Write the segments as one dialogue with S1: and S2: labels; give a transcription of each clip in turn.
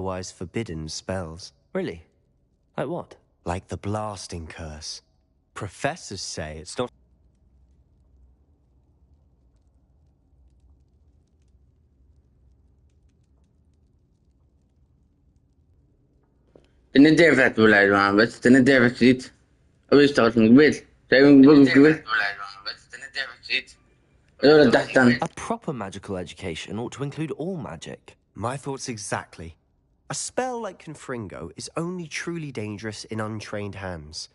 S1: otherwise forbidden spells.
S2: Really? Like what?
S1: Like the blasting curse. Professors say it's not...
S3: تندفعت ولاد معاه بس تندفعت جيت أو اشتغلت من قبل شايفين بقول قبل
S2: A proper magical education ought to include all magic.
S1: My thoughts exactly. A spell like Confringo is only truly dangerous in untrained hands.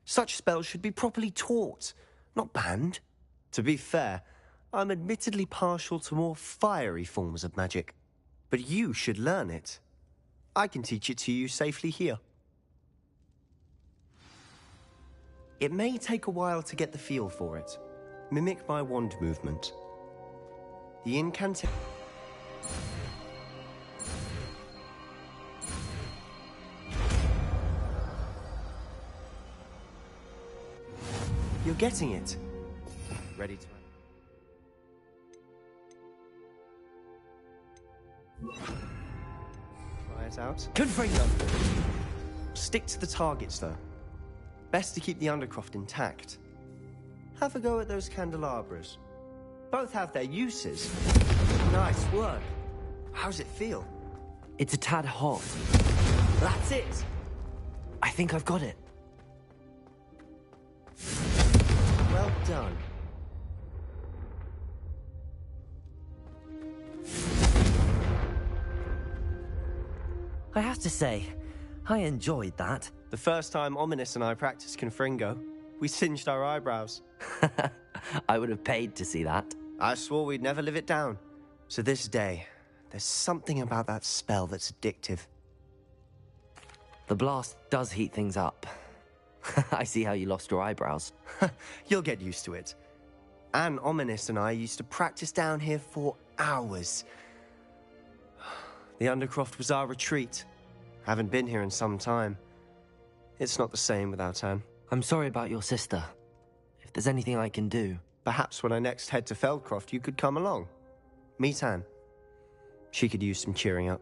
S1: Such spells should be properly taught, not banned. To be fair, I'm admittedly partial to more fiery forms of magic. But you should learn it. I can teach it to you safely here. It may take a while to get the feel for it. Mimic my wand movement. The incantation... You're getting it. Ready to... Try it out.
S2: Confringo!
S1: Stick to the targets, though. Best to keep the Undercroft intact. Have a go at those candelabras. Both have their uses. Nice work. How's it feel?
S2: It's a tad hot.
S1: That's it!
S2: I think I've got it.
S1: Well done.
S2: I have to say, I enjoyed that.
S1: The first time Ominous and I practiced Confringo, we singed our eyebrows.
S2: I would have paid to see that.
S1: I swore we'd never live it down. So this day, there's something about that spell that's addictive.
S2: The blast does heat things up. I see how you lost your eyebrows.
S1: You'll get used to it. Anne, Ominous and I used to practice down here for hours. The Undercroft was our retreat. Haven't been here in some time. It's not the same without Anne.
S2: I'm sorry about your sister. If there's anything I can do...
S1: Perhaps when I next head to Feldcroft, you could come along. Meet Anne. She could use some cheering up.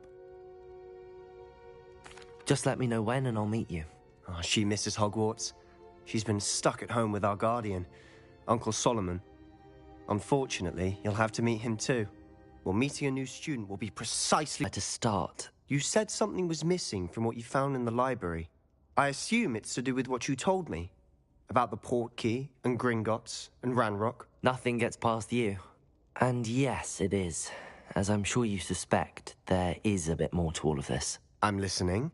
S2: Just let me know when and I'll meet you.
S1: Oh, she misses Hogwarts. She's been stuck at home with our guardian, Uncle Solomon. Unfortunately, you'll have to meet him too. Well, meeting a new student will be precisely...
S2: To start.
S1: You said something was missing from what you found in the library. I assume it's to do with what you told me. About the Portkey, and Gringotts, and Ranrock.
S2: Nothing gets past you. And yes, it is. As I'm sure you suspect, there is a bit more to all of this.
S1: I'm listening.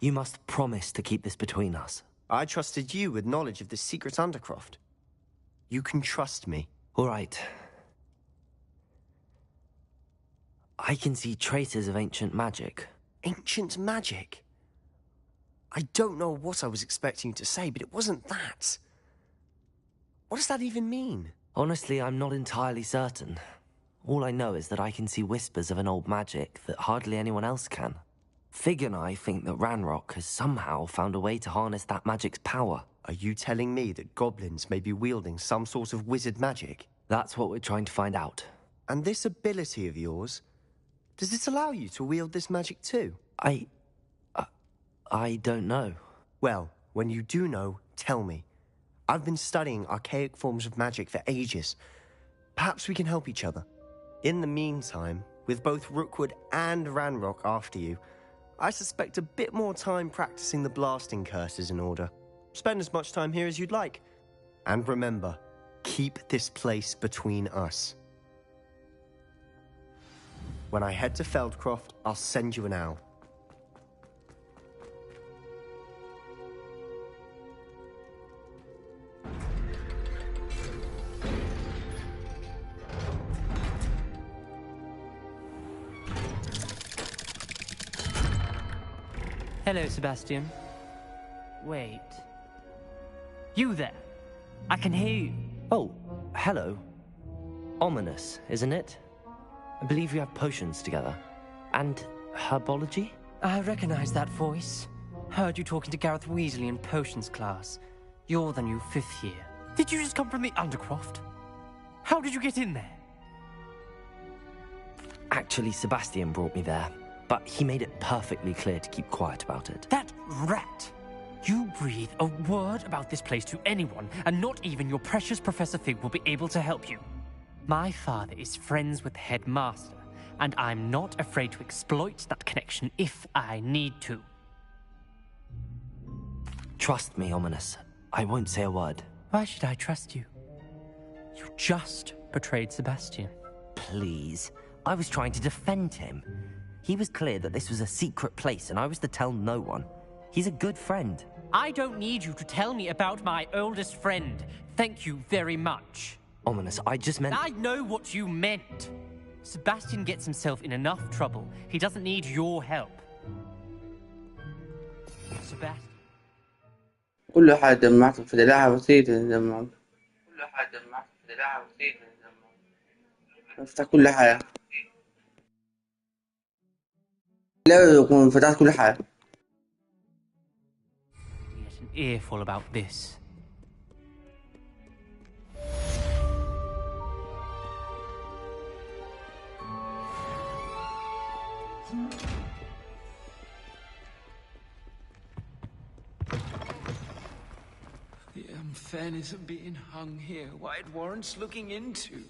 S2: You must promise to keep this between us.
S1: I trusted you with knowledge of the secret Undercroft. You can trust me.
S2: All right. I can see traces of ancient magic.
S1: Ancient magic? I don't know what I was expecting you to say, but it wasn't that. What does that even mean?
S2: Honestly, I'm not entirely certain. All I know is that I can see whispers of an old magic that hardly anyone else can. Fig and I think that Ranrock has somehow found a way to harness that magic's power.
S1: Are you telling me that goblins may be wielding some sort of wizard magic?
S2: That's what we're trying to find out.
S1: And this ability of yours, does it allow you to wield this magic too?
S2: I don't know.
S1: Well, when you do know, tell me. I've been studying archaic forms of magic for ages. Perhaps we can help each other. In the meantime, with both Rookwood and Ranrock after you, I suspect a bit more time practicing the blasting curse is in order. Spend as much time here as you'd like. And remember, keep this place between us. When I head to Feldcroft, I'll send you an owl.
S4: Hello, Sebastian. Wait. You there? I can hear you.
S2: Oh, hello. Ominous, isn't it? I believe you have potions together. And herbology?
S4: I recognize that voice. Heard you talking to Gareth Weasley in potions class. You're the new 5th year. Did you just come from the Undercroft? How did you get in there?
S2: Actually, Sebastian brought me there, but he made it perfectly clear to keep quiet about it.
S4: That rat! You breathe a word about this place to anyone, and not even your precious Professor Fig will be able to help you. My father is friends with the headmaster, and I'm not afraid to exploit that connection if I need to.
S2: Trust me, Ominous. I won't say a word.
S4: Why should I trust you? You just betrayed Sebastian.
S2: Please. I was trying to defend him. He was clear that this was a secret place, and I was to tell no one. He's a good friend.
S4: I don't need you to tell me about my oldest friend. Thank you very much.
S2: Ominous, I just meant...
S4: I know what you meant. Sebastian gets himself in enough trouble. He doesn't need your help. Sebastian.
S3: كل حاجة دمعت في دراعها بسيطة دمعت. افتح كل حاجة. لا يكون فتحت كل حاجة.
S4: Get an earful about this.
S5: The unfairness of being hung here, why it warrants looking into.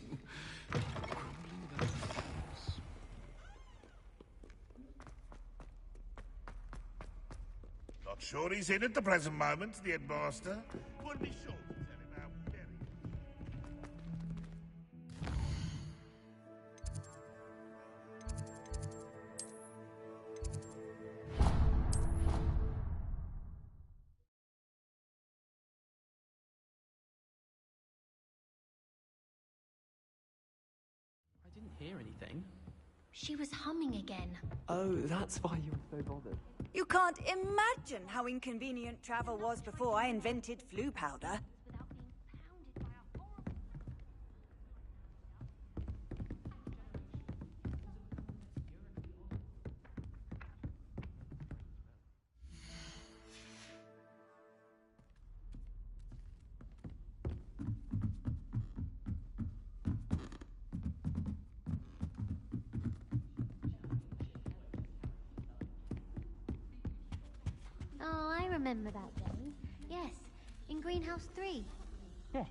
S6: Not sure he's in at the present moment, the headmaster. Would be sure to tell him how very...
S4: I didn't hear anything.
S7: She was humming again.
S2: Oh, that's why you were so bothered.
S8: You can't imagine how inconvenient travel was before I invented flu powder.
S7: Without being pounded by a horrible... Oh, I remember that day. Yes, in Greenhouse 3.
S4: Yes.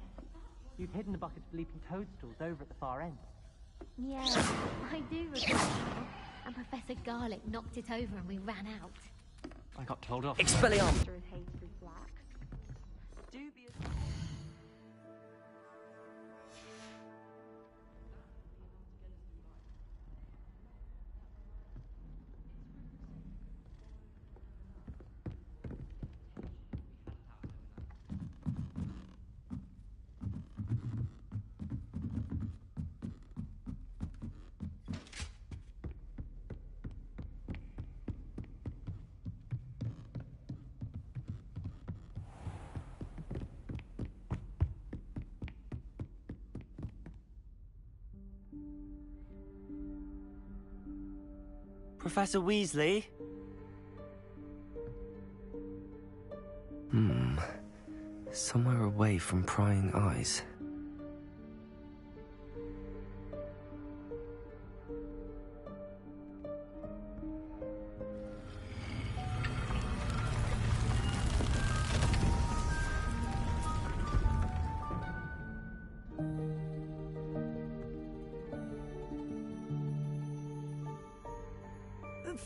S4: You'd hidden a bucket of leaping toadstools over at the far end.
S7: Yeah, I do recall now. And Professor Garlic knocked it over and we ran out.
S4: I got told off.
S2: Expelliarmus!
S8: Is hated as black. Dubious.
S2: Professor Weasley? Somewhere away from prying eyes.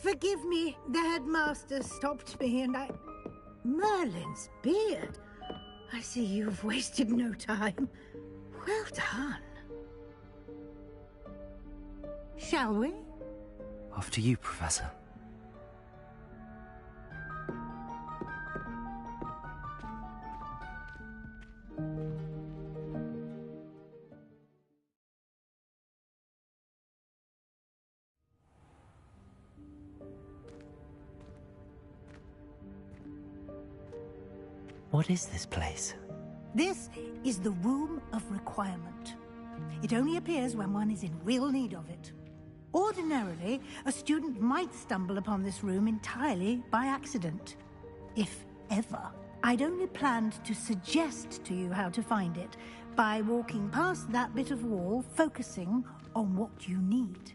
S9: Forgive me, the headmaster stopped me and I... Merlin's beard. I see you've wasted no time. Well done. Shall we?
S2: After you, Professor. What is this place?
S9: This is the Room of Requirement. It only appears when one is in real need of it. Ordinarily, a student might stumble upon this room entirely by accident. If ever. I'd only planned to suggest to you how to find it by walking past that bit of wall, focusing on what you need.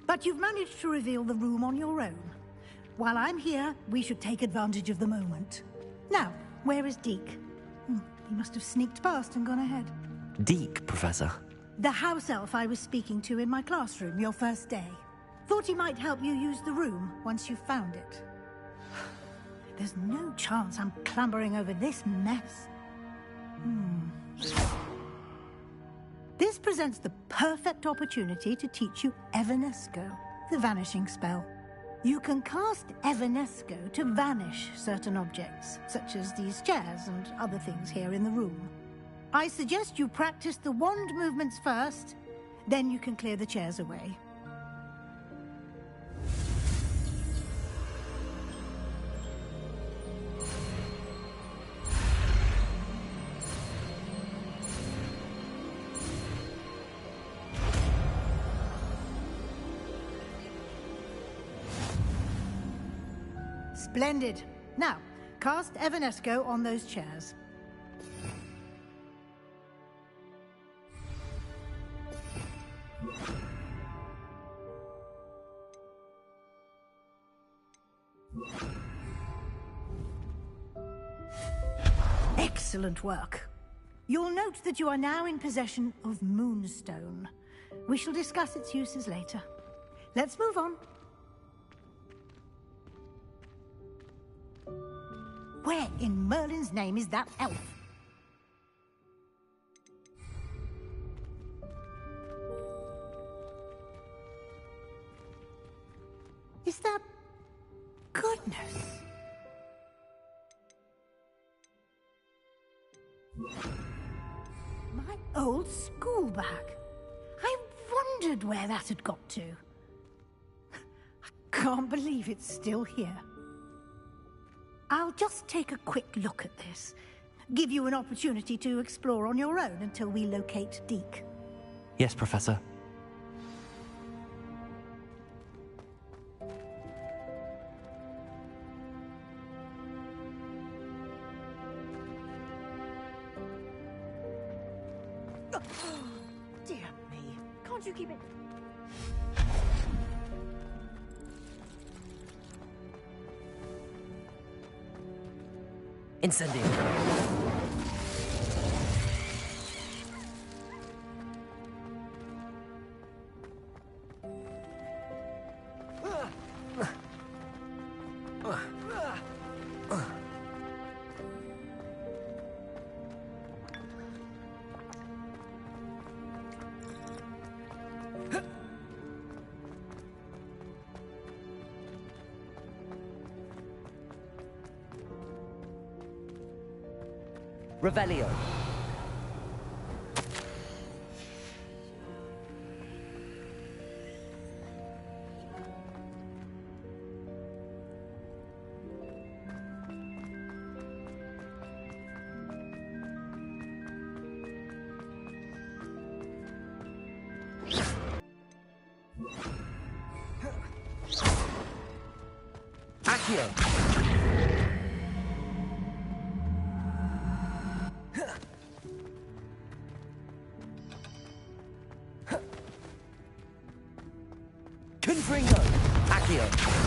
S9: But you've managed to reveal the room on your own. While I'm here, we should take advantage of the moment. Now, where is Deke? He must have sneaked past and gone ahead.
S2: Deke, Professor.
S9: The house elf I was speaking to in my classroom your first day. Thought he might help you use the room once you found it. There's no chance I'm clambering over this mess. This presents the perfect opportunity to teach you Evanesco, the vanishing spell. You can cast Evanesco to vanish certain objects, such as these chairs and other things here in the room. I suggest you practice the wand movements first, then you can clear the chairs away. Splendid. Now, cast Evanesco on those chairs. Excellent work. You'll note that you are now in possession of Moonstone. We shall discuss its uses later. Let's move on. Where in Merlin's name is that elf? Is that... goodness? My old school bag. I wondered where that had got to. I can't believe it's still here. I'll just take a quick look at this. Give you an opportunity to explore on your own until we locate Deke.
S2: Yes, Professor.
S8: Dear me. Can't you keep it...
S2: Incendio. Revelio. Accio. Confringo! Accio!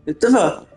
S3: اتفق.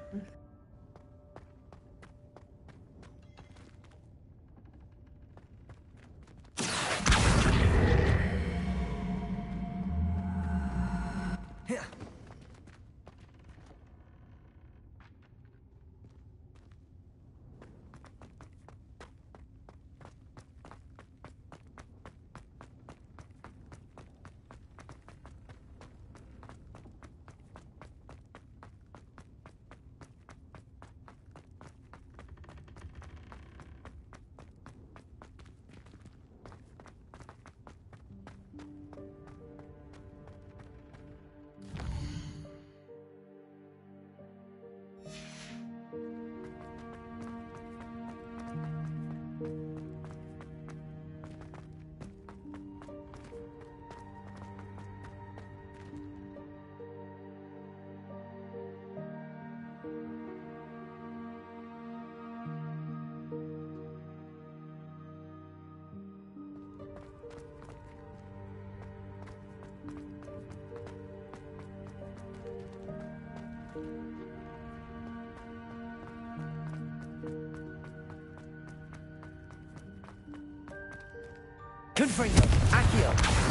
S2: Confringo! Accio!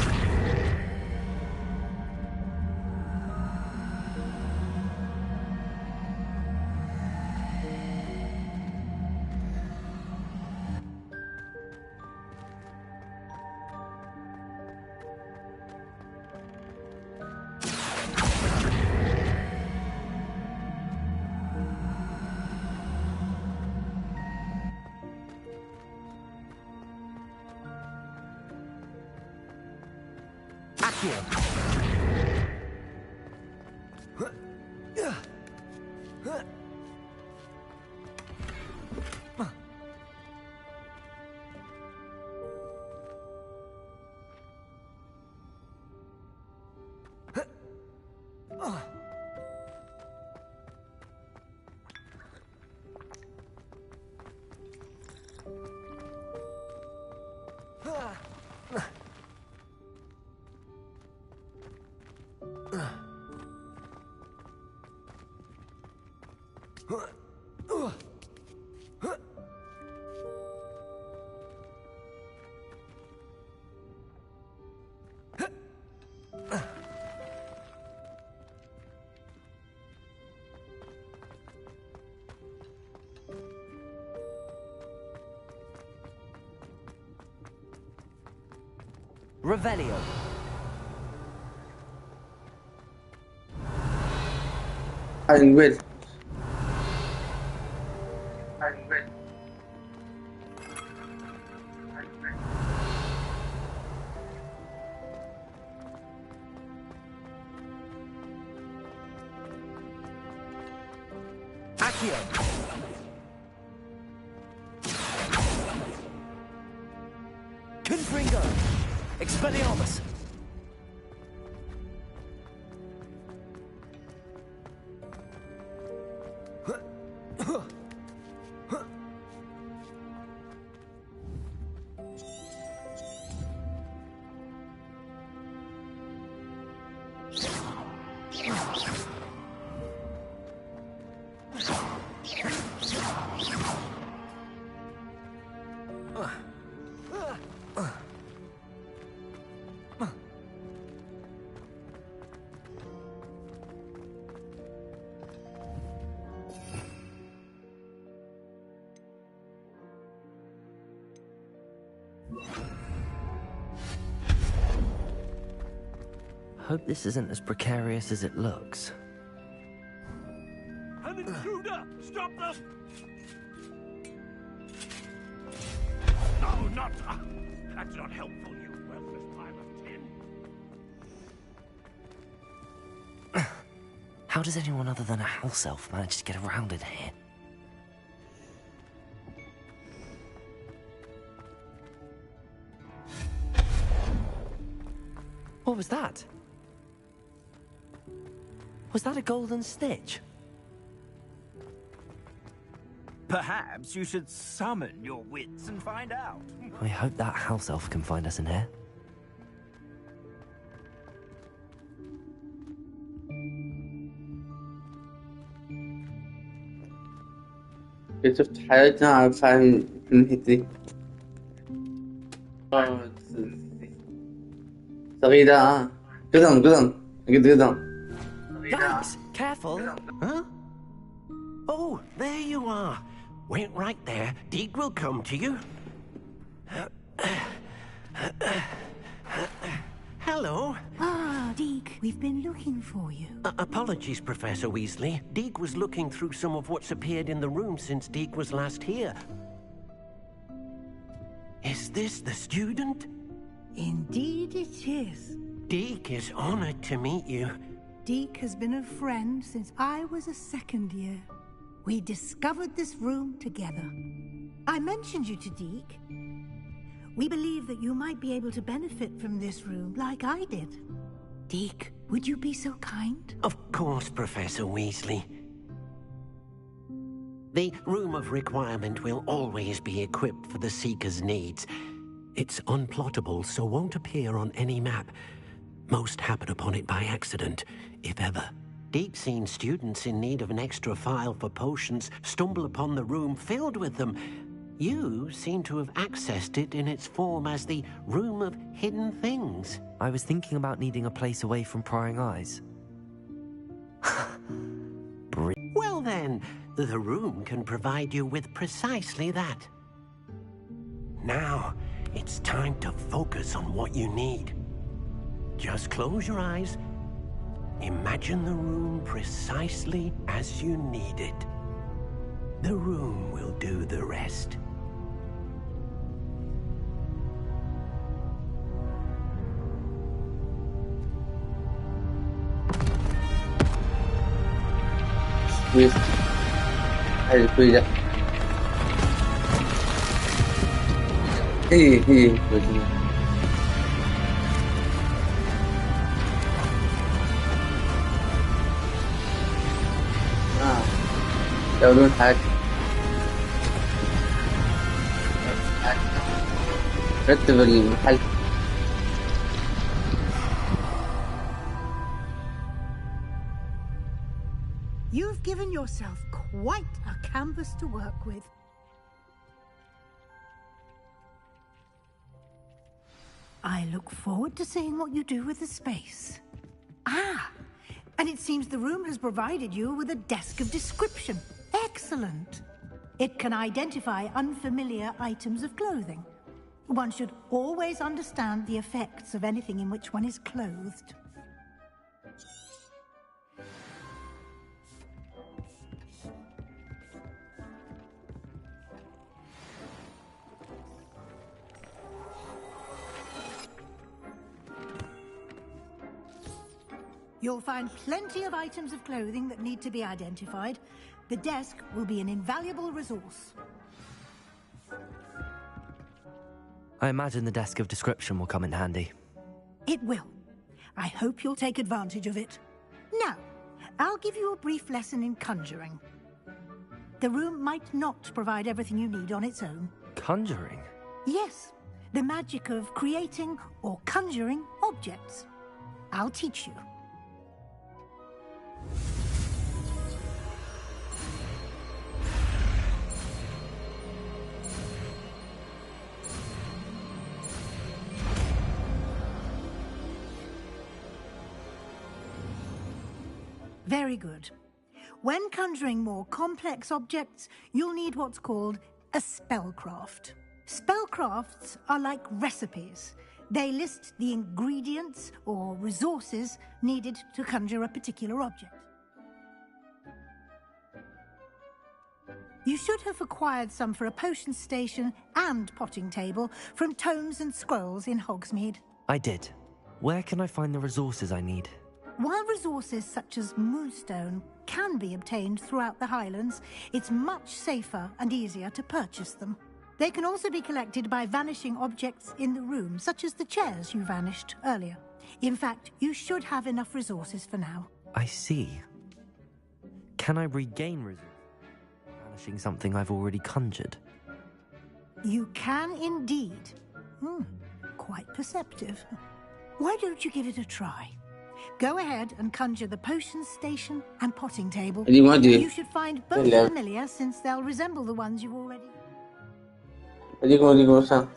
S2: Revelio.
S3: I'm with.
S2: Accio. Confringo. Expelliarmus! Hope this isn't as precarious as it looks.
S6: An intruder! Stop them! No, not... that's not helpful, you worthless pile of tin.
S2: How does anyone other than a house elf manage to get around in here? What was that? Was that a golden stitch?
S10: Perhaps you should summon your wits and find out.
S2: I hope that house elf can find us in here.
S3: شفت حياتنا عارف عن الهيتي صغيرة قدم قدم
S11: Guys, careful. Huh? Oh, there you are. Wait right there. Deke will come to you. Hello.
S9: Ah, Deke, we've been looking for you.
S11: Apologies, Professor Weasley. Deke was looking through some of what's appeared in the room since Deke was last here. Is this the student?
S9: Indeed it is.
S11: Deke is honored to meet you.
S9: Deke has been a friend since I was a second year. We discovered this room together. I mentioned you to Deke. We believe that you might be able to benefit from this room like I did. Deke, would you be so kind?
S11: Of course, Professor Weasley. The Room of Requirement will always be equipped for the Seeker's needs. It's unplottable, so won't appear on any map. Most happen upon it by accident, if ever. Deke's seen students in need of an extra file for potions stumble upon the room filled with them. You seem to have accessed it in its form as the Room of Hidden Things.
S2: I was thinking about needing a place away from prying eyes.
S11: Well then, the room can provide you with precisely that. Now, it's time to focus on what you need. Just close your eyes. Imagine the room precisely as you need it. The room will do the rest.
S3: Please. Hadi kuyuda. İyi. Gözüm. دولون حاجة رتب المحل.
S9: You've given yourself quite a canvas to work with. I look forward to seeing what you do with the space. And it seems the room has provided you with a desk of description. Excellent. It can identify unfamiliar items of clothing. One should always understand the effects of anything in which one is clothed. You'll find plenty of items of clothing that need to be identified. The desk will be an invaluable resource.
S2: I imagine the desk of description will come in handy.
S9: It will. I hope you'll take advantage of it. Now, I'll give you a brief lesson in conjuring. The room might not provide everything you need on its own.
S2: Conjuring?
S9: Yes, the magic of creating or conjuring objects. I'll teach you. Very good. When conjuring more complex objects, you'll need what's called a spellcraft. Spellcrafts are like recipes. They list the ingredients or resources needed to conjure a particular object. You should have acquired some for a potion station and potting table from tomes and scrolls in Hogsmeade.
S2: I did. Where can I find the resources I need?
S9: While resources such as moonstone can be obtained throughout the Highlands, it's much safer and easier to purchase them. They can also be collected by vanishing objects in the room, such as the chairs you vanished earlier. In fact, you should have enough resources for now.
S2: I see. Can I regain resources? Vanishing something I've already conjured?
S9: You can indeed. Quite perceptive. Why don't you give it a try? Go ahead and conjure the potion station and potting table. You should find both familiar since they'll resemble the ones you've already...
S3: Digo.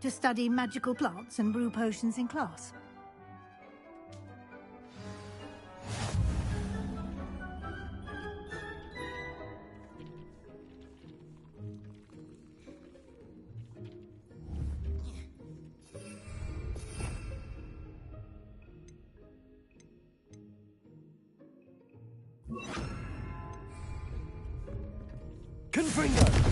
S9: to study magical plants and brew potions in class.
S1: Confringo!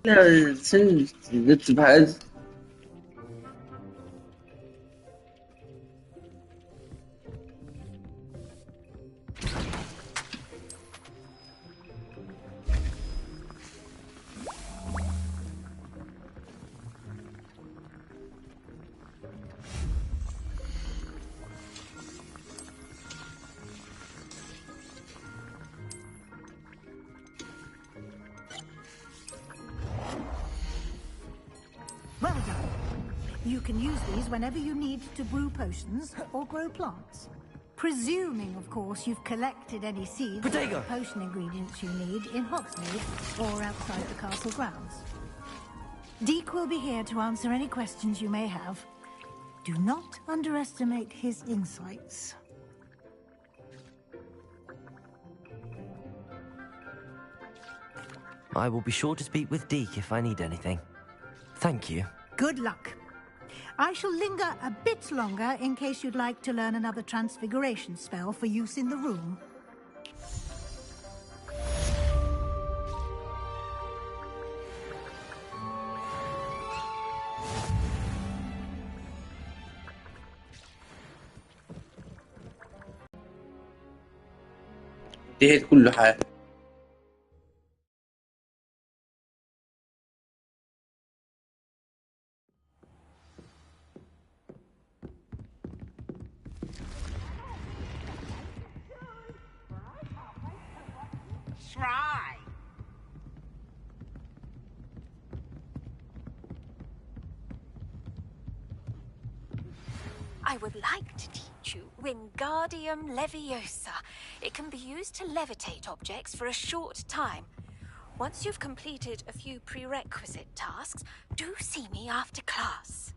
S3: لا زدت بعد.
S9: Well done. You can use these whenever you need to brew potions or grow plants. Presuming, of course, you've collected any seeds or potion ingredients you need in Hogsmeade or outside the castle grounds. Deke will be here to answer any questions you may have. Do not underestimate his insights.
S2: I will be sure to speak with Deke if I need anything. Thank you.
S9: Good luck. I shall linger a bit longer in case you'd like to learn another transfiguration spell for use in the room.
S3: انتهيت كل حاجة.
S12: I would like to teach you Wingardium Leviosa. It can be used to levitate objects for a short time. Once you've completed a few prerequisite tasks, do see me after class.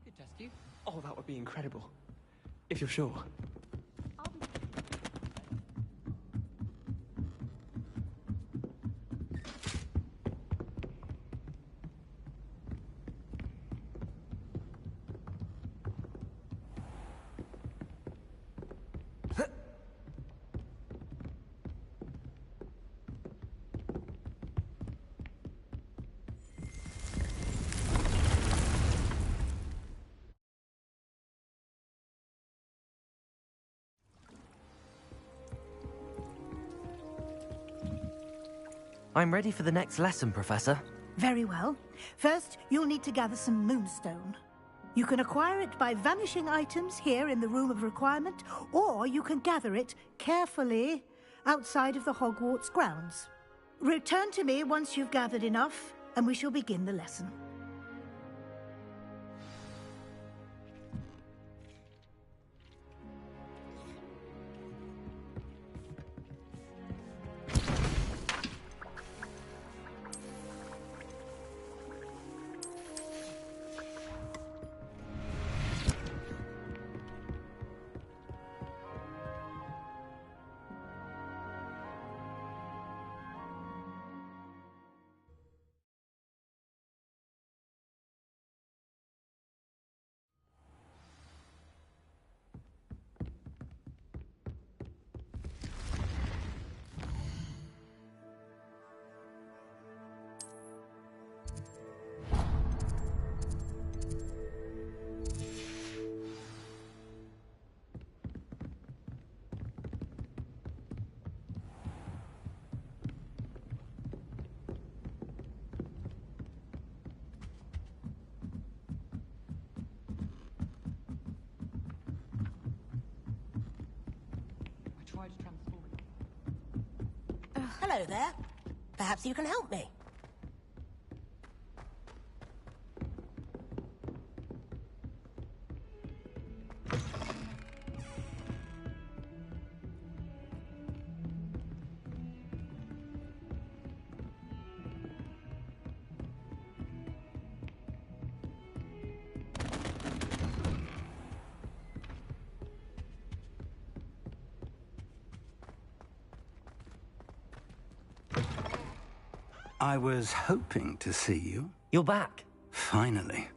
S4: could test you.
S13: Oh, that would be incredible. If you're sure.
S2: I'm ready for the next lesson, Professor.
S9: Very well. First, you'll need to gather some moonstone. You can acquire it by vanishing items here in the Room of Requirement, or you can gather it carefully outside of the Hogwarts grounds. Return to me once you've gathered enough, and we shall begin the lesson.
S14: Hello there. Perhaps you can help me.
S15: I was hoping to see you.
S2: You're back.
S15: Finally.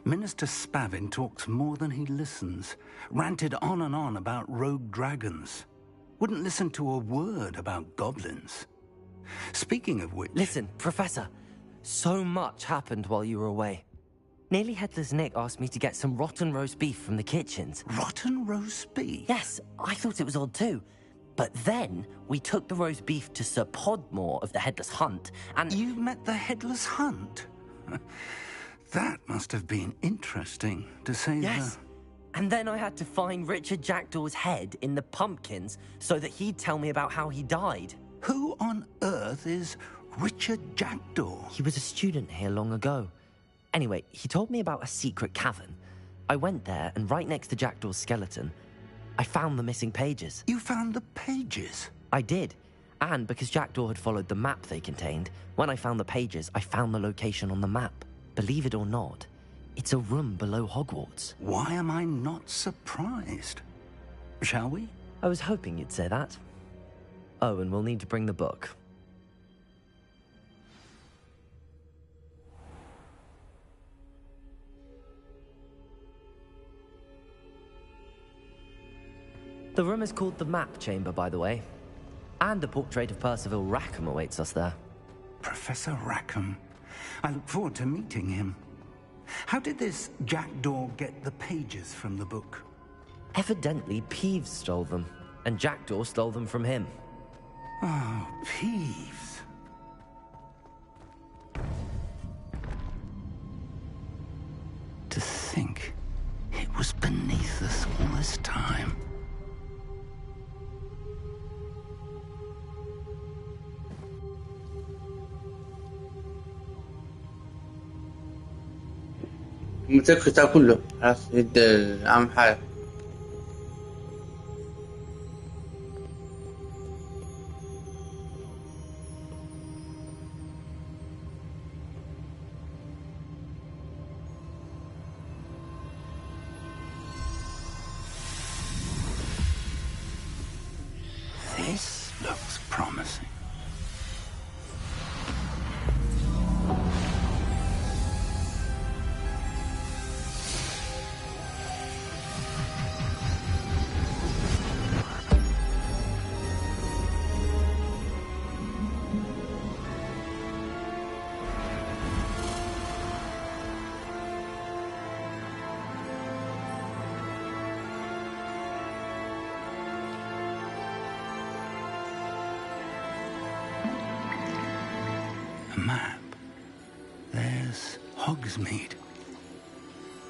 S15: Minister Spavin talks more than he listens. Ranted on and on about rogue dragons. Wouldn't listen to a word about goblins. Speaking of which...
S2: Listen, Professor. So much happened while you were away. Nearly Headless Nick asked me to get some rotten roast beef from the kitchens.
S15: Rotten roast beef?
S2: Yes, I thought it was odd too. But then, we took the roast beef to Sir Podmore of the Headless Hunt, and...
S15: You met the Headless Hunt? That must have been interesting, to say
S2: Yes. And then I had to find Richard Jackdaw's head in the pumpkins so that he'd tell me about how he died.
S15: Who on earth is Richard Jackdaw?
S2: He was a student here long ago. Anyway, he told me about a secret cavern. I went there, and right next to Jackdaw's skeleton, I found the missing pages.
S15: You found the pages?
S2: I did. And because Jackdaw had followed the map they contained, when I found the pages, I found the location on the map. Believe it or not, it's a room below Hogwarts.
S15: Why am I not surprised? Shall we?
S2: I was hoping you'd say that. Oh, and we'll need to bring the book. The room is called the Map Chamber, by the way. And a portrait of Percival Rackham awaits us there.
S15: Professor Rackham. I look forward to meeting him. How did this Jackdaw get the pages from the book?
S2: Evidently, Peeves stole them, and Jackdaw stole them from him.
S15: Oh, Peeves. To think it was beneath us all this time.
S3: مسك الكتاب كله خلاص يد عم حال
S15: map, there's Hogsmeade.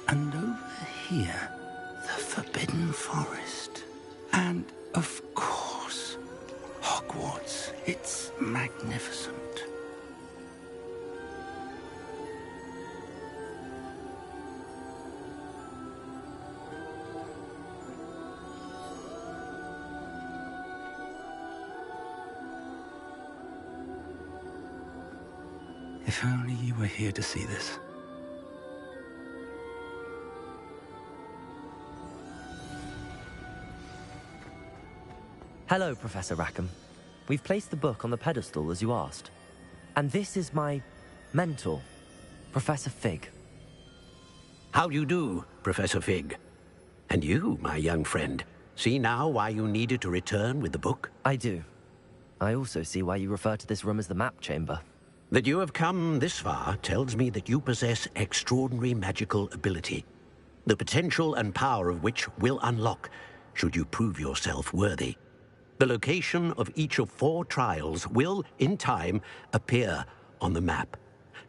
S15: And over here, the Forbidden Forest. And, of course, Hogwarts. It's magnificent. If only you were here to see this.
S2: Hello, Professor Rackham. We've placed the book on the pedestal as you asked. And this is my mentor, Professor Fig.
S11: How do you do, Professor Fig? And you, my young friend, see now why you needed to return with the book?
S2: I do. I also see why you refer to this room as the map chamber.
S11: That you have come this far tells me that you possess extraordinary magical ability, the potential and power of which will unlock should you prove yourself worthy. The location of each of 4 trials will, in time, appear on the map.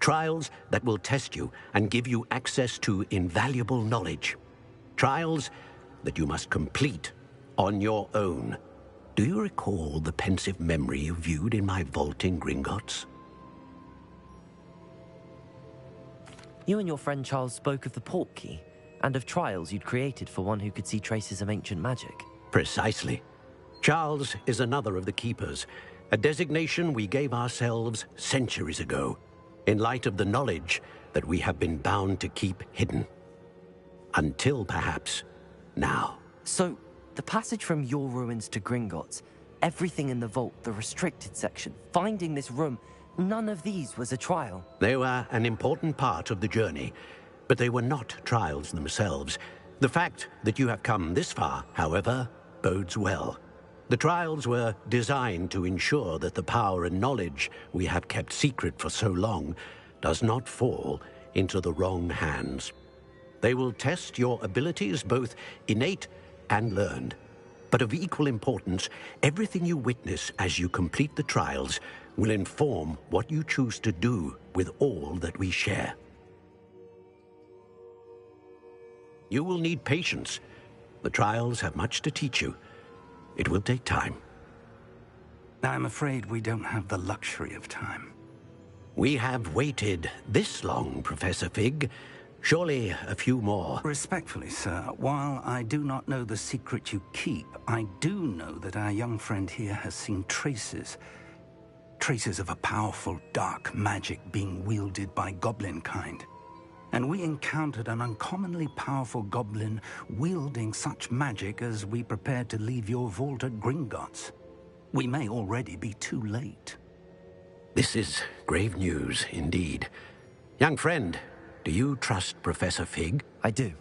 S11: Trials that will test you and give you access to invaluable knowledge. Trials that you must complete on your own. Do you recall the pensive memory you viewed in my vault in Gringotts?
S2: You and your friend Charles spoke of the portkey and of trials you'd created for one who could see traces of ancient magic.
S11: Precisely. Charles is another of the Keepers, a designation we gave ourselves centuries ago, in light of the knowledge that we have been bound to keep hidden. Until, perhaps, now.
S2: So, the passage from your ruins to Gringotts, everything in the vault, the restricted section, finding this room, none of these was a trial.
S11: They were an important part of the journey, but they were not trials themselves. The fact that you have come this far, however, bodes well. The trials were designed to ensure that the power and knowledge we have kept secret for so long does not fall into the wrong hands. They will test your abilities, both innate and learned. But of equal importance, everything you witness as you complete the trials will inform what you choose to do with all that we share. You will need patience. The trials have much to teach you. It will take time.
S15: I'm afraid we don't have the luxury of time.
S11: We have waited this long, Professor Fig. Surely a few more.
S15: Respectfully, sir, while I do not know the secret you keep, I do know that our young friend here has seen traces of a powerful dark magic being wielded by goblin kind. And we encountered an uncommonly powerful goblin wielding such magic as we prepared to leave your vault at Gringotts. We may already be too late.
S11: This is grave news indeed. Young friend, do you trust Professor Fig?
S2: I do.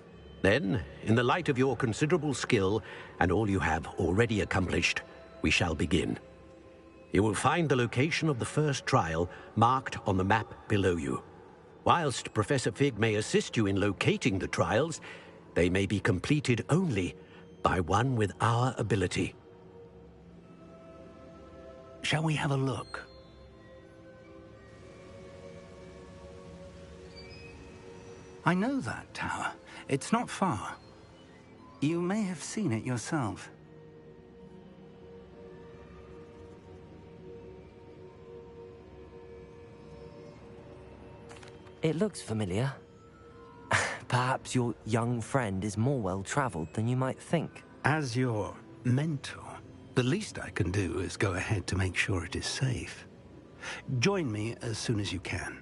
S11: Then, in the light of your considerable skill and all you have already accomplished, we shall begin. You will find the location of the first trial marked on the map below you. Whilst Professor Fig may assist you in locating the trials, they may be completed only by one with our ability.
S15: Shall we have a look? I know that tower. It's not far. You may have seen it yourself.
S2: It looks familiar. Perhaps your young friend is more well-traveled than you might think.
S15: As your mentor, the least I can do is go ahead to make sure it is safe. Join me as soon as you can.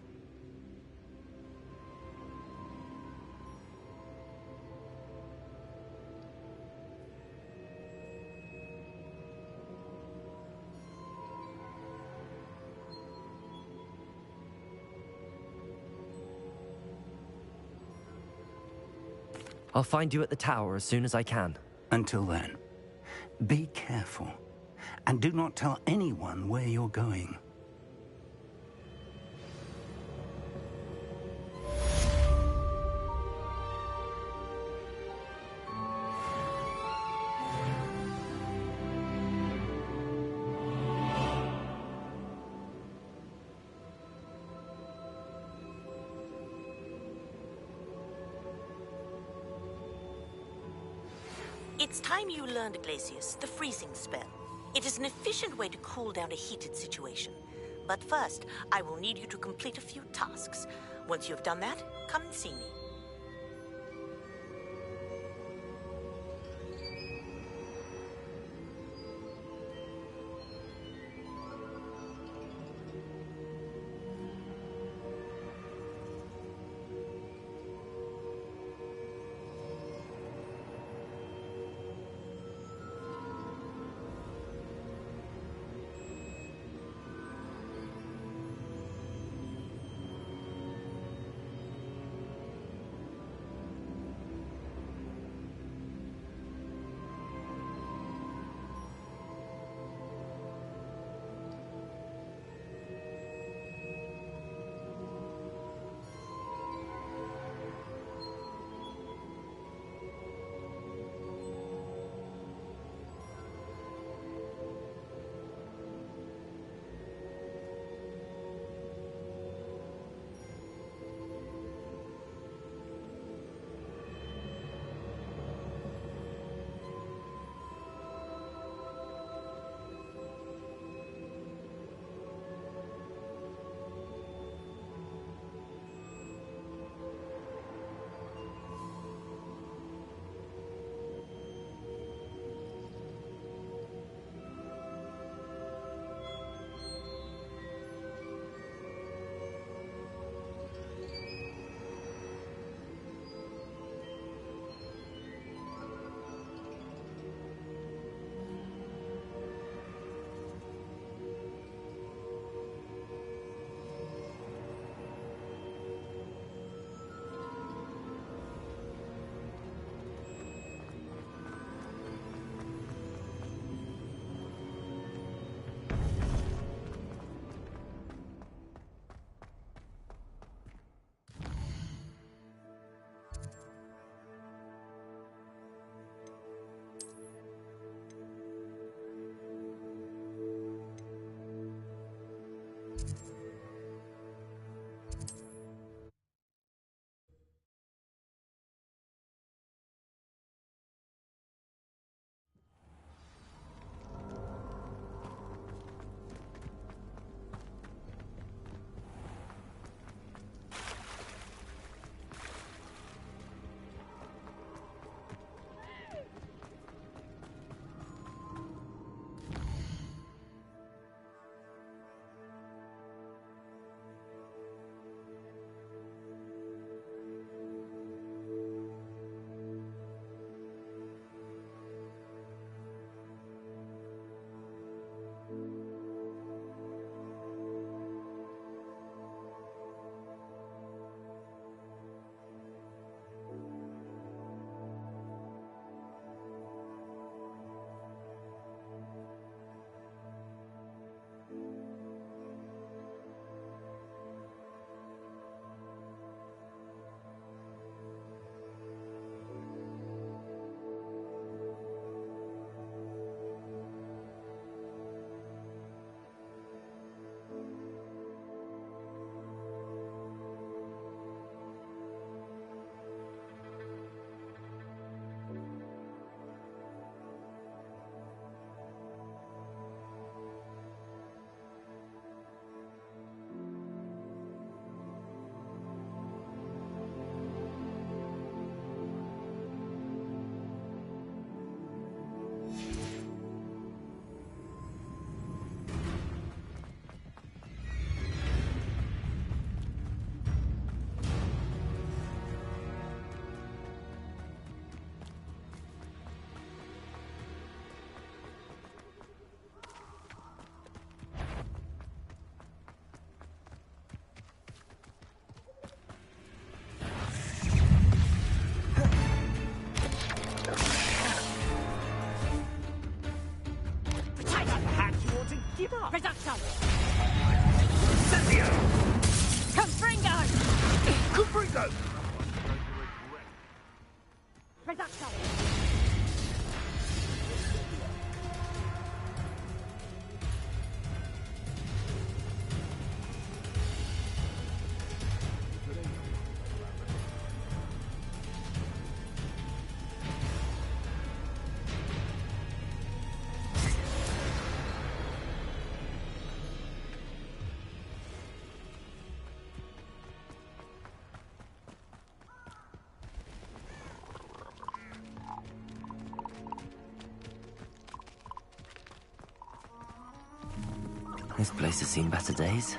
S2: I'll find you at the tower as soon as I can.
S15: Until then, be careful, and do not tell anyone where you're going.
S14: It's time you learned, Glacius, the freezing spell. It is an efficient way to cool down a heated situation. But first, I will need you to complete a few tasks. Once you've done that, come and see me. Give up!
S16: Reducto!
S6: Cynthia!
S16: Confringo!
S6: Confringo!
S16: Reducto!
S2: This place has seen better days.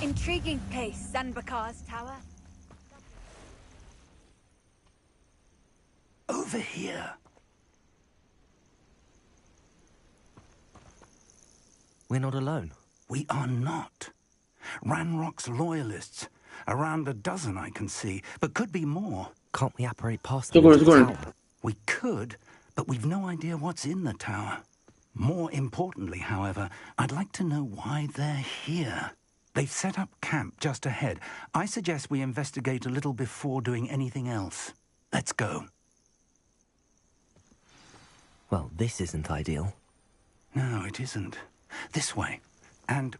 S8: Intriguing place, Zanbakar's tower.
S15: Over here.
S2: We're not alone.
S15: We are not. Ranrock's loyalists. Around a dozen I can see, but could be more.
S2: Can't we apparate past them into the tower?
S15: We could, but we've no idea what's in the tower. More importantly, however, I'd like to know why they're here. They've set up camp just ahead. I suggest we investigate a little before doing anything else. Let's go.
S2: Well, this isn't ideal.
S15: No, it isn't. This way. And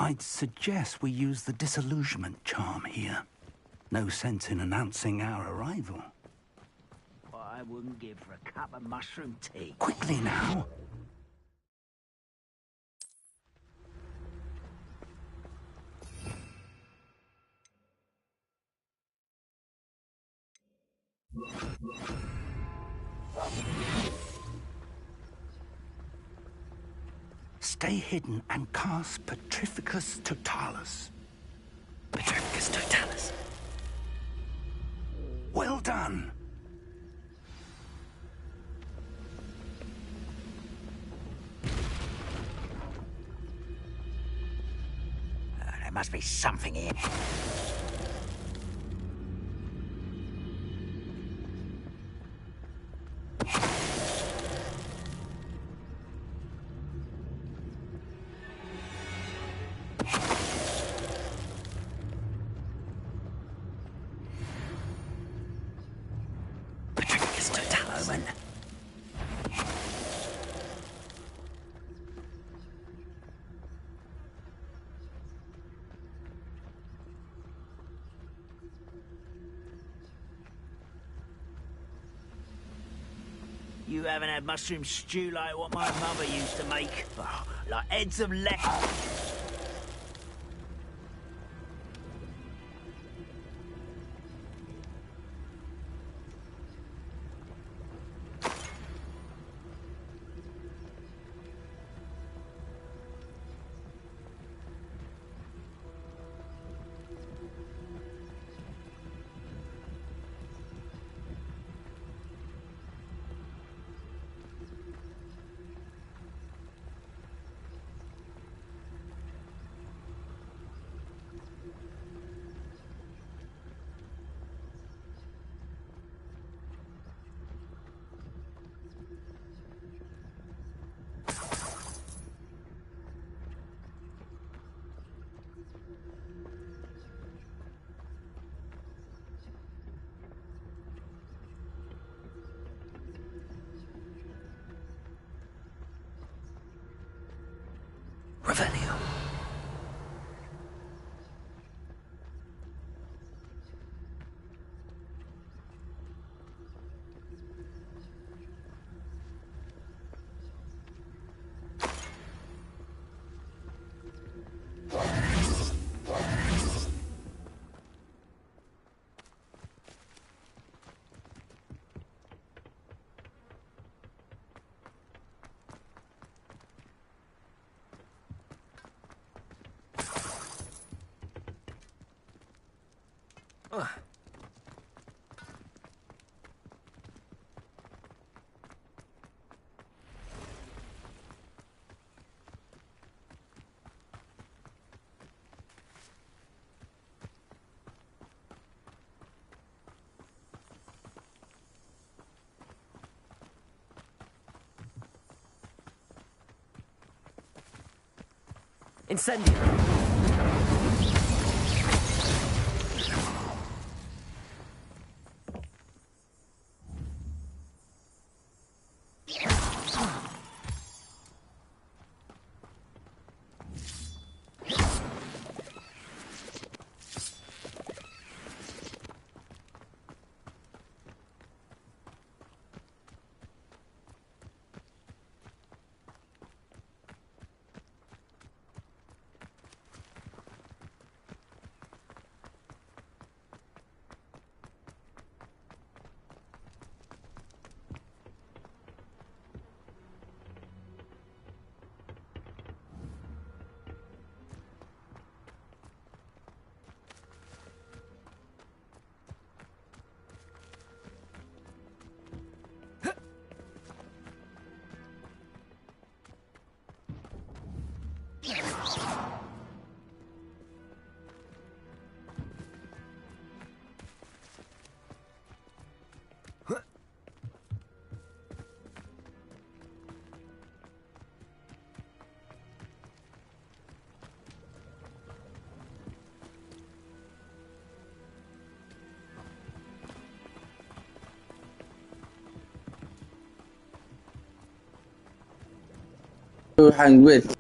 S15: I'd suggest we use the disillusionment charm here. No sense in announcing our arrival.
S10: I wouldn't give for a cup of mushroom tea.
S15: Quickly now. Stay hidden and cast Petrificus Totalis.
S2: Petrificus Totalis.
S15: Well done.
S10: There must be something here. You haven't had mushroom stew like what my mother used to make? Oh, like heads of lettuce.
S2: Incendio!
S3: Waxaan wait.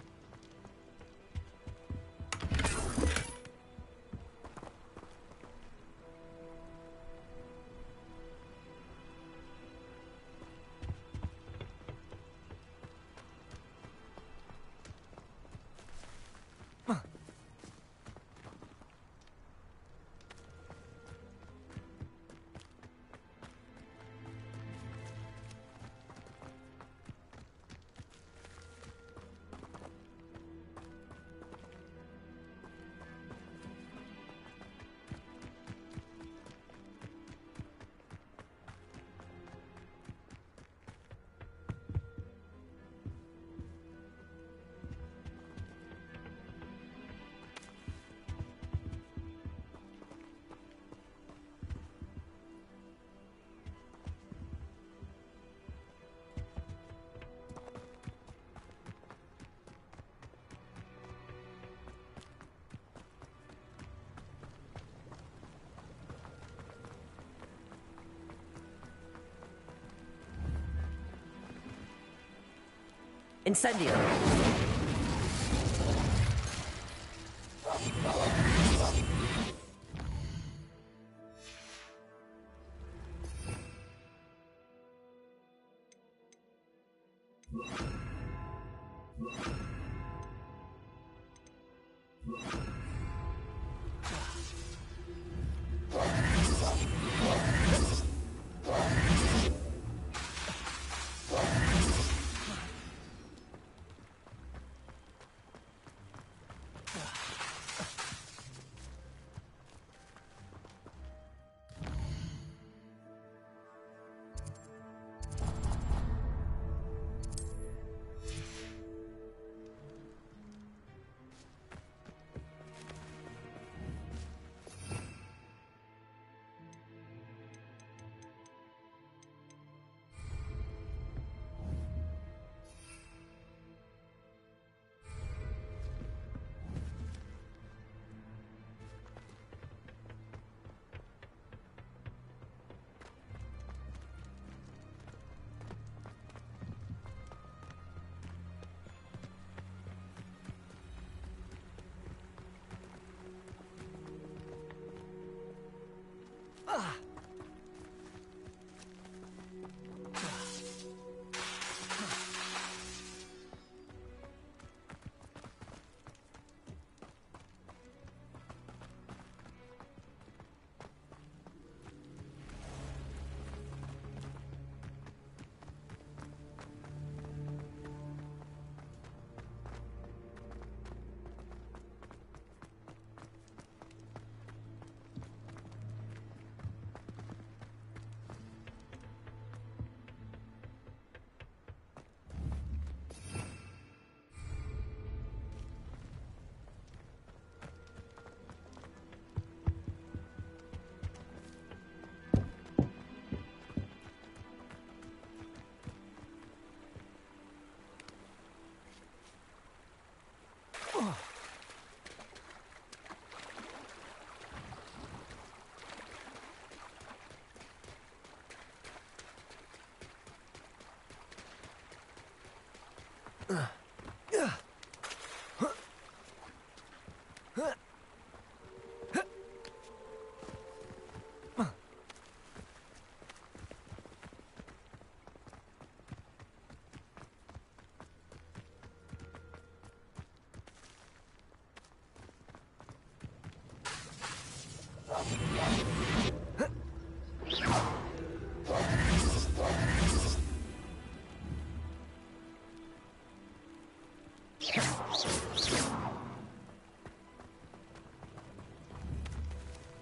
S2: Incendio!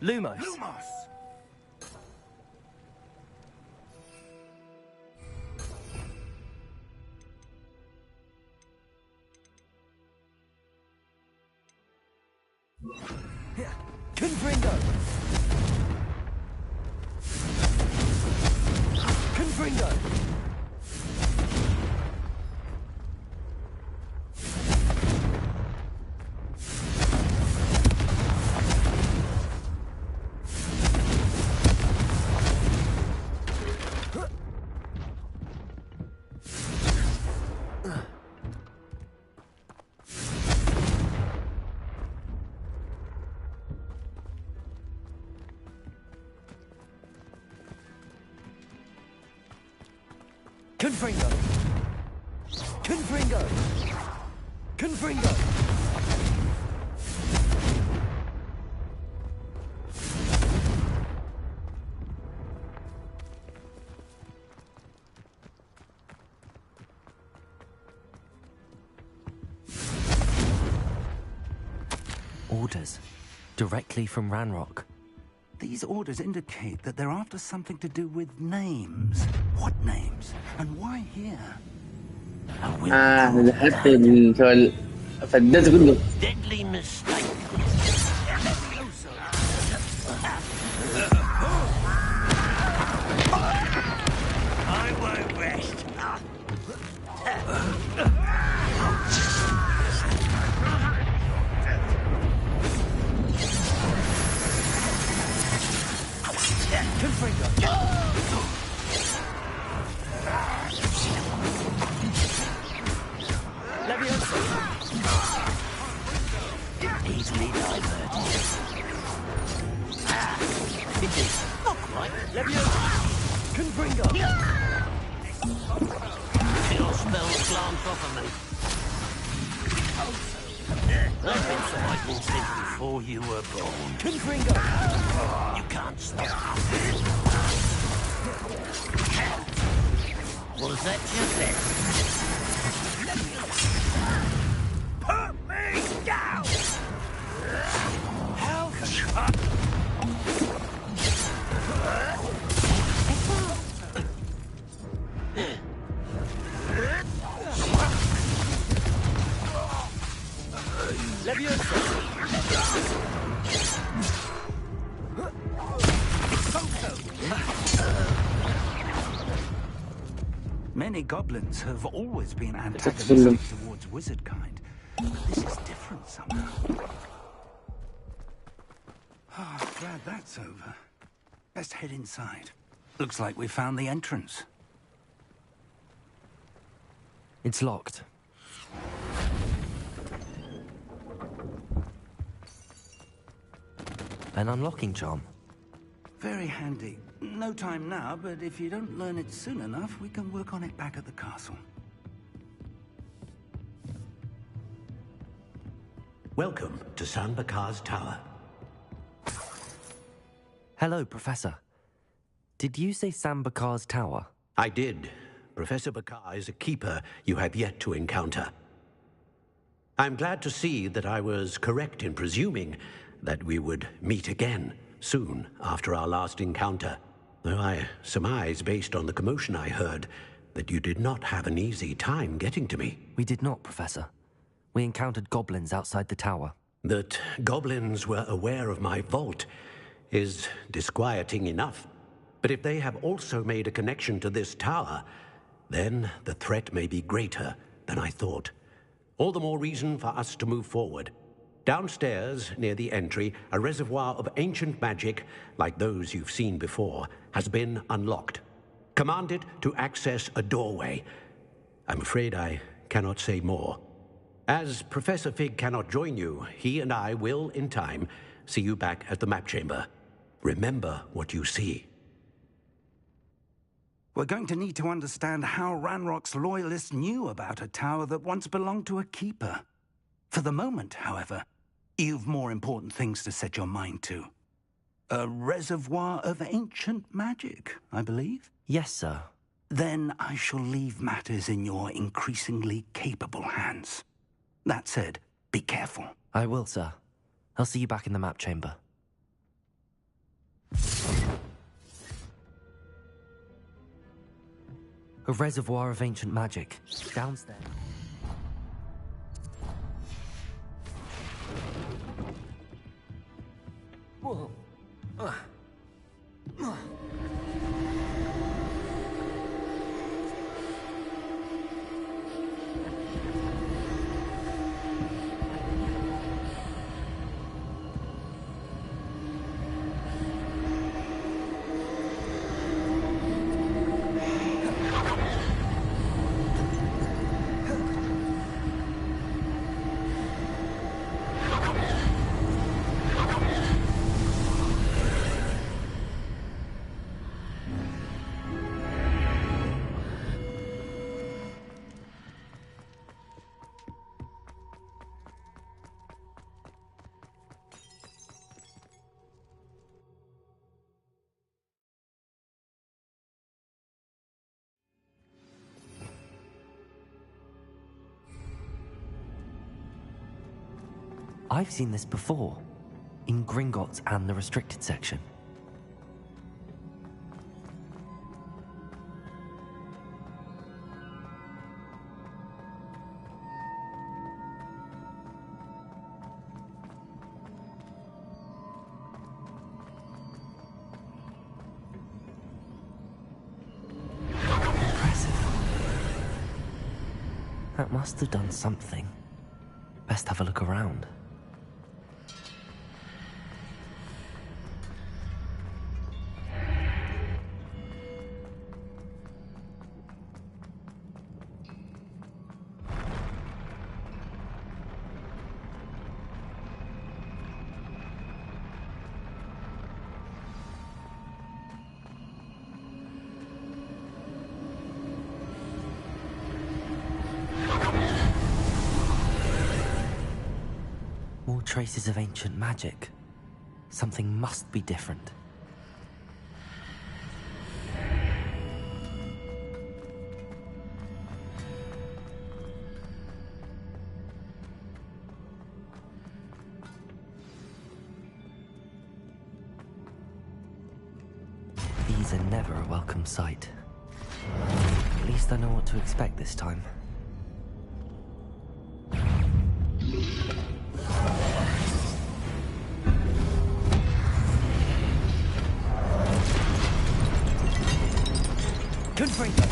S2: Lumos.
S6: Lumos!
S2: Confringo! Confringo! Confringo! Confringo! Confringo! Orders. Directly from Ranrock.
S15: These orders indicate that they're after something to do with names. What names? And why here?
S3: دخلت السؤال فديته كله.
S11: Deadly mistake.
S10: I won't rest.
S11: Easily diverted. Not quite.
S2: Confringo!
S11: Your spells glance off of me. I've been fighting since before you were born.
S2: Confringo!
S11: You can't stop. Was that your best?
S10: Put me down! How
S15: Many goblins have always been antagonistic towards wizard kind, but this is different somehow. Glad that's over. Let's head inside. Looks like we found the entrance.
S2: It's locked. An unlocking charm.
S15: Very handy. No time now, but if you don't learn it soon enough, we can work on it back at the castle.
S11: Welcome to Sambakar's Tower.
S2: Hello, Professor. Did you say Sambakar's Tower?
S11: I did. Professor Bakar is a keeper you have yet to encounter. I'm glad to see that I was correct in presuming that we would meet again soon after our last encounter, though I surmise, based on the commotion I heard, that you did not have an easy time getting to me.
S2: We did not, Professor. We encountered goblins outside the tower.
S11: That goblins were aware of my vault is disquieting enough. But if they have also made a connection to this tower, then the threat may be greater than I thought. All the more reason for us to move forward. Downstairs, near the entry, a reservoir of ancient magic, like those you've seen before, has been unlocked. Command it to access a doorway. I'm afraid I cannot say more. As Professor Fig cannot join you, he and I will, in time, see you back at the map chamber. Remember what you see.
S15: We're going to need to understand how Ranrock's loyalists knew about a tower that once belonged to a keeper. For the moment, however, you've more important things to set your mind to. A reservoir of ancient magic, I believe?
S2: Yes, sir.
S15: Then I shall leave matters in your increasingly capable hands. That said, be careful.
S2: I will, sir. I'll see you back in the map chamber. A reservoir of ancient magic. Downstairs. Whoa. I've seen this before, in Gringotts and the restricted section. Impressive. That must have done something. Best have a look around. More traces of ancient magic. Something must be different. These are never a welcome sight. At least I know what to expect this time. Confringo!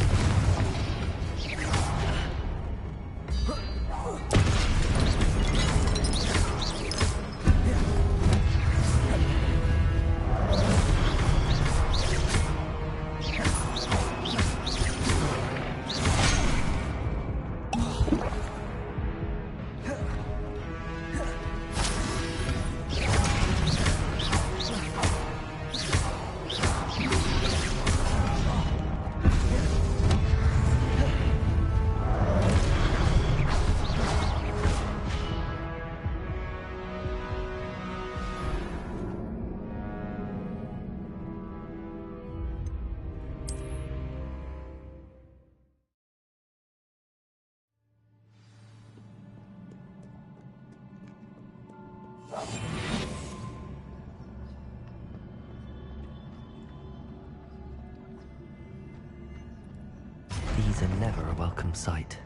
S2: These are never a welcome sight.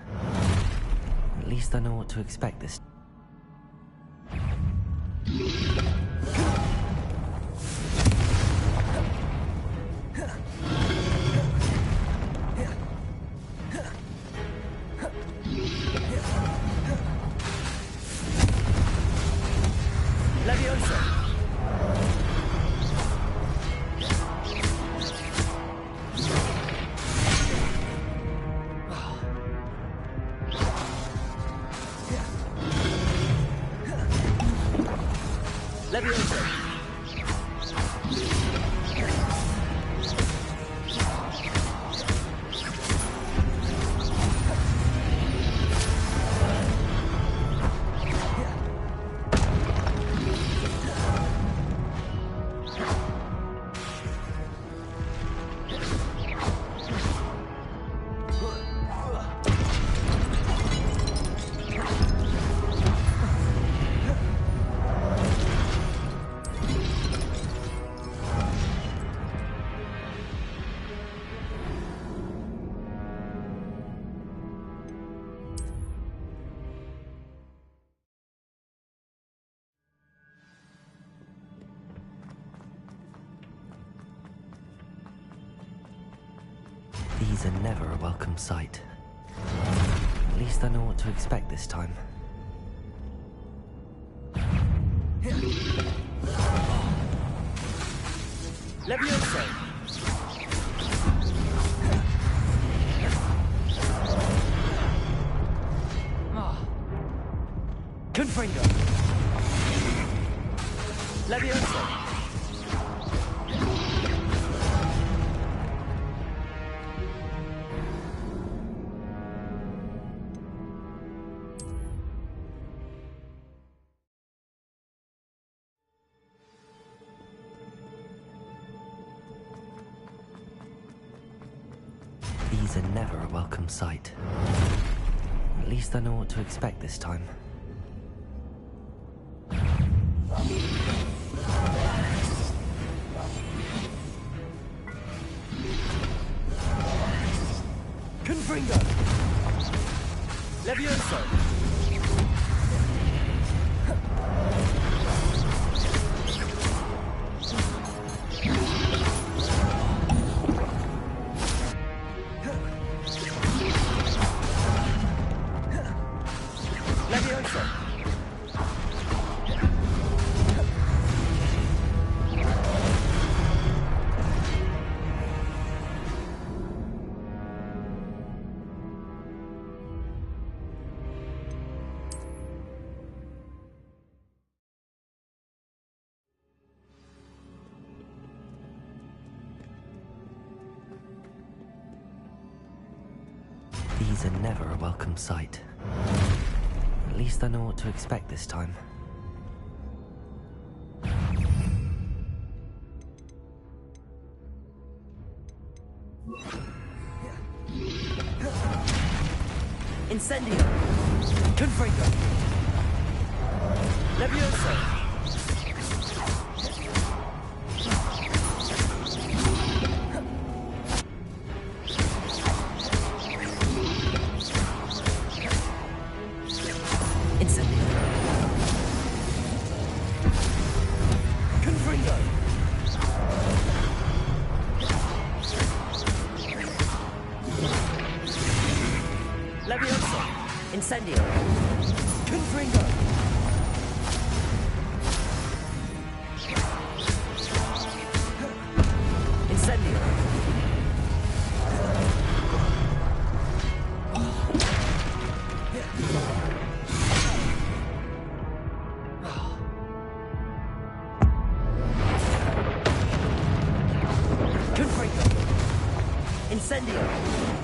S2: At least I know what to expect this. Leviosa! These are never a welcome sight. At least I know what to expect this time. Leviosa! Confringo! Leviosa! These are never a welcome sight. At least I know what to expect this time. Confringo! Levioso! These are never a welcome sight. At least I know what to expect this time. Incendio! Confringo! Leviosa! Leviosa! Incendio! Confringo! Incendio! Confringo! Incendio!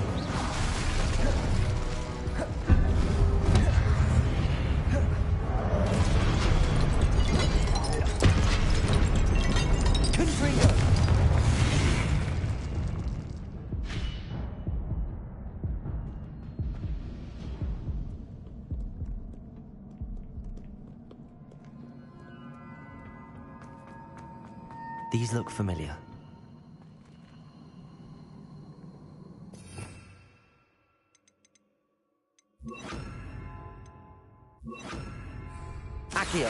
S2: These look familiar. Accio!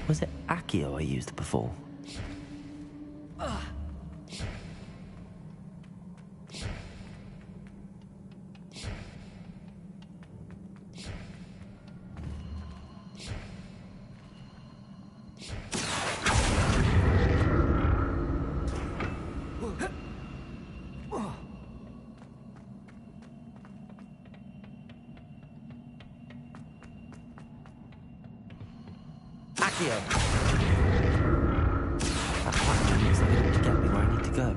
S2: Was it Accio I used before? That platform looks like it ought to get me where I need to go.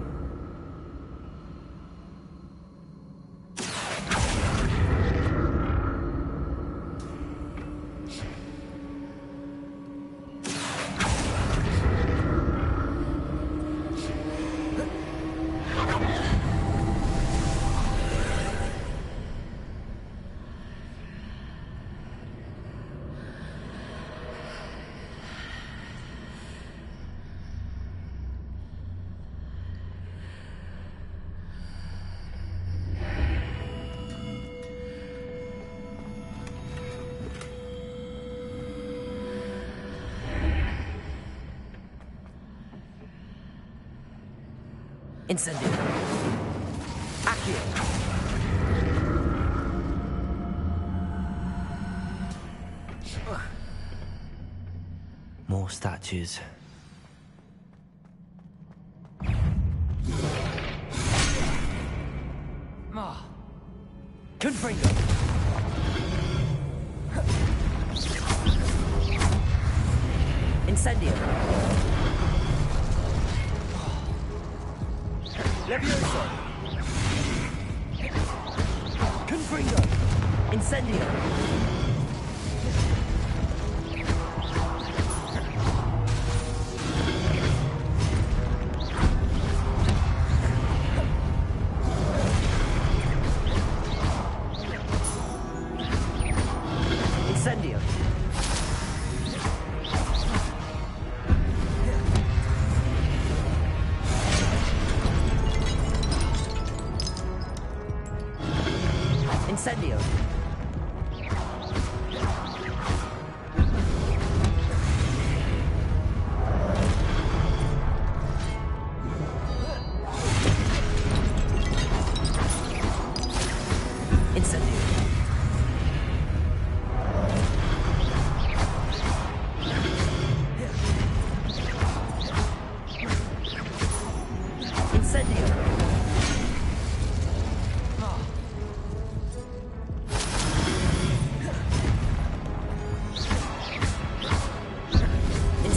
S2: Incendio. Accio. More statues. Confringo. Incendio. Levioso! Confringo! Incendio! Incendio! Incendio. Incendio. Incendio.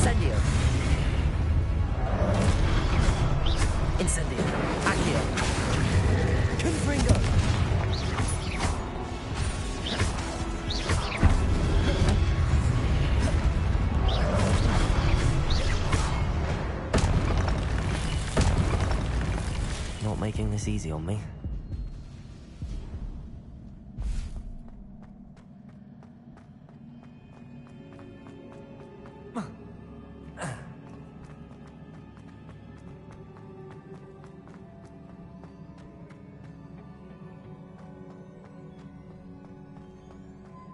S2: Incendio. Incendio. Accio. Confringo. Not making this easy on me.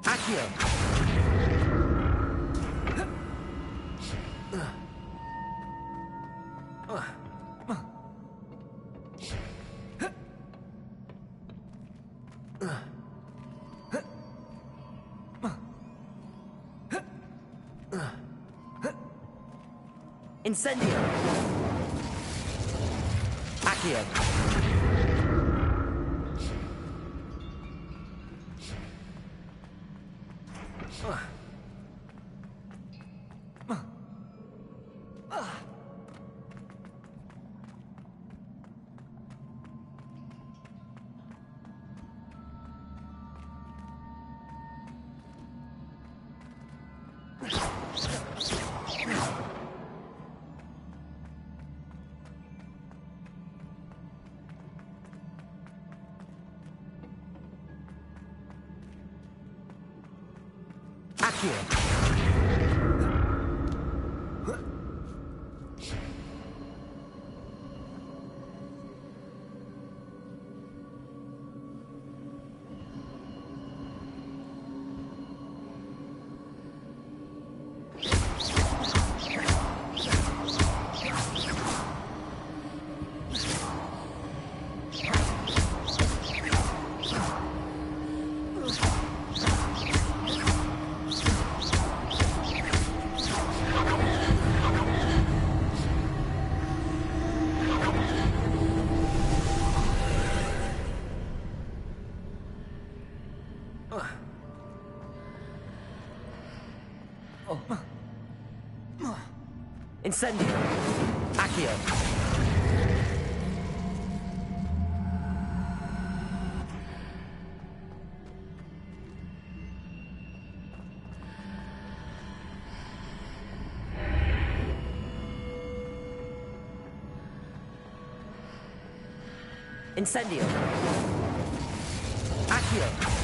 S2: Accio. Incendio. Accio. Accio. Incendio. Accio. Incendio. Accio.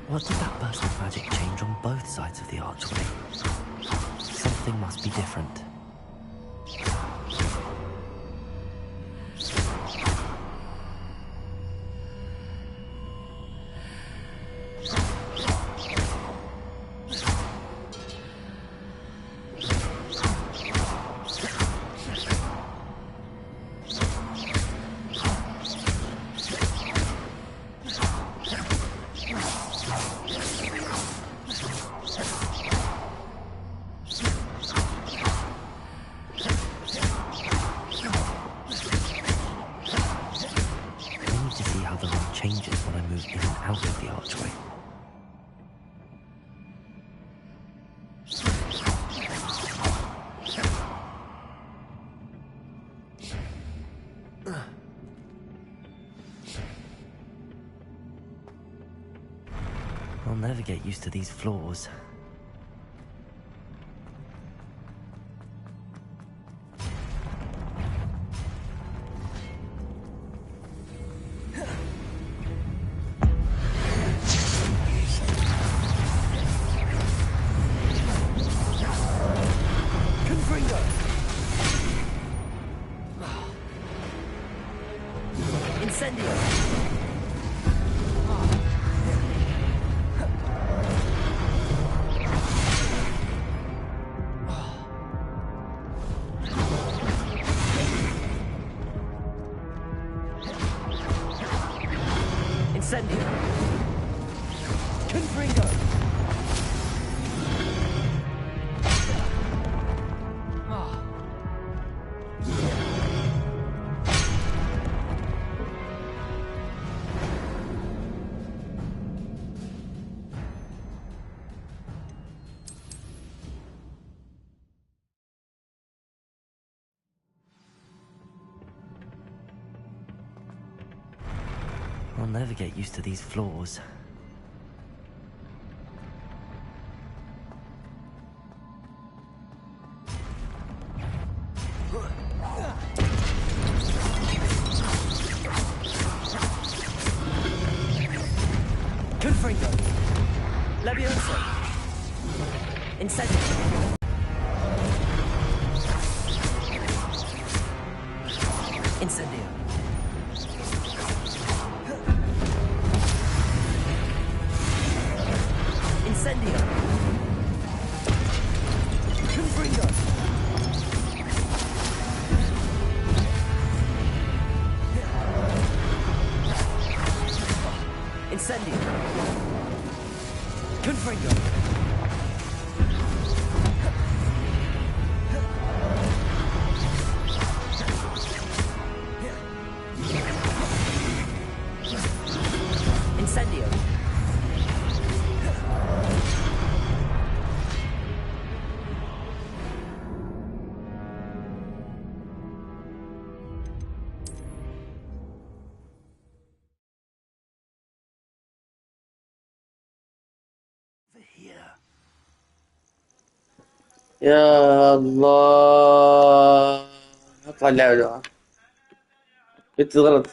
S2: What did that burst of magic change on both sides of the archway? Something must be different. Changes when I move in and out of the archway. I'll never get used to these floors. I'll never get used to these floors. Confringo. Leviosa. Incendio. Incendio. Incendio. Confringo. Incendio. Confringo.
S3: يا الله. اقطع اللعبة ده. قلت غلط.